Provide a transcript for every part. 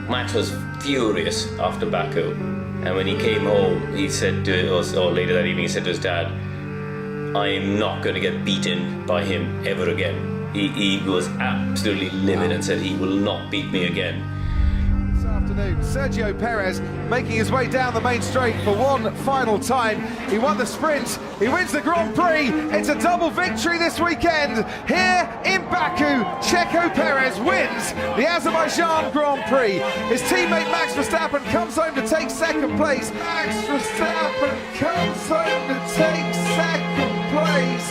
Max was furious after Baku, and when he came home, he said to us, or later that evening, he said to his dad, "I am not going to get beaten by him ever again." He was absolutely livid and said he will not beat me again. This afternoon, Sergio Perez making his way down the main straight for one final time. He won the sprint, he wins the Grand Prix. It's a double victory this weekend. Here in Baku, Checo Perez wins the Azerbaijan Grand Prix. His teammate Max Verstappen comes home to take second place. Max Verstappen comes home to take second place.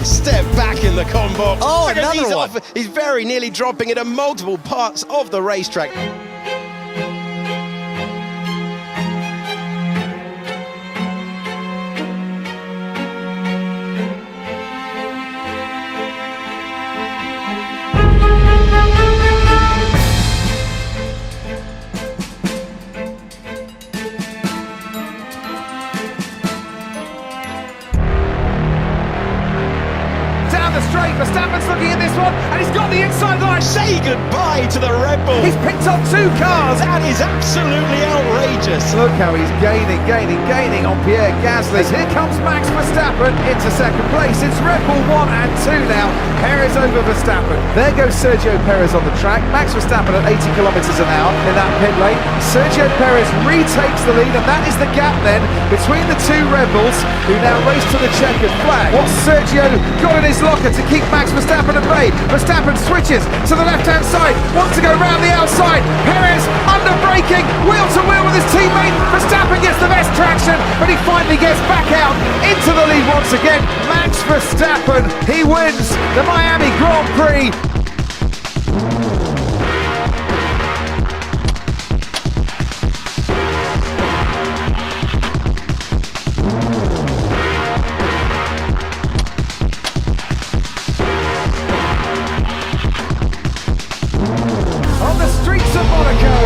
Step back in the combo. Oh, another one. He's very nearly dropping it at multiple parts of the racetrack. The straight, Verstappen's looking at this one, and he's got the inside line. Say goodbye to the Red Bull. He's picked up two cars. That is absolutely outrageous. Look how he's gaining on Pierre Gasly. Here comes Max Verstappen into second place. It's Red Bull 1 and 2 now. Perez over Verstappen. There goes Sergio Perez on the track. Max Verstappen at 80 kilometers an hour in that pit lane. Sergio Perez retakes the lead, and that is the gap then between the two Red Bulls, who now race to the checkered flag. What's Sergio got in his locker to keep Max Verstappen at bay? Verstappen switches to the left-hand side, wants to go round the outside. Perez under braking, wheel to wheel with his teammate. Verstappen gets the best traction, but he finally gets back out into the lead once again. Max Verstappen, he wins the Miami Grand Prix. On the streets of Monaco,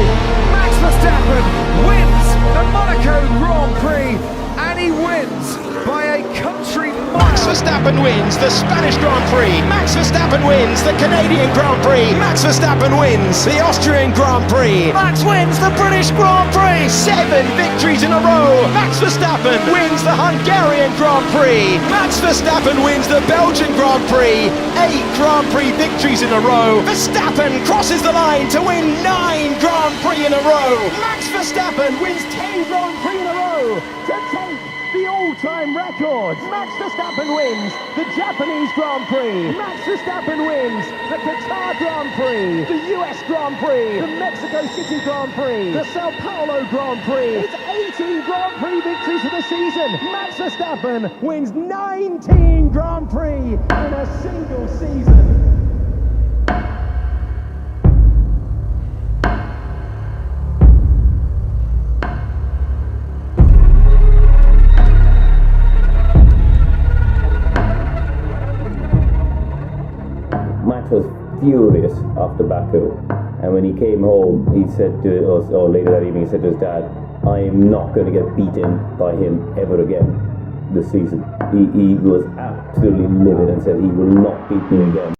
Max Verstappen wins the Monaco Grand Prix, and he wins by a country mile. Max Verstappen wins the Spanish Grand Prix. Max Verstappen wins the Canadian Grand Prix. Max Verstappen wins the Austrian Grand Prix. Max wins the British Grand Prix. 7 victories in a row. Max Verstappen wins the Hungarian Grand Prix. Max Verstappen wins the Belgian Grand Prix. 8 Grand Prix victories in a row. Verstappen crosses the line to win 9 Grand Prix in a row. Max Verstappen wins 10 Grand Prix in a row to take the all-time record. Max Verstappen wins the Japanese Grand Prix. Max Verstappen wins the Qatar Grand Prix, the US Grand Prix, the Mexico City Grand Prix, the Sao Paulo Grand Prix. It's 18 Grand Prix victories for the season. Max Verstappen wins 19 Grand Prix in a single season. Max was furious after Baku, and when he came home, he said to us, or later that evening, he said to his dad, "I am not going to get beaten by him ever again this season." He was absolutely livid and said he will not beat me again.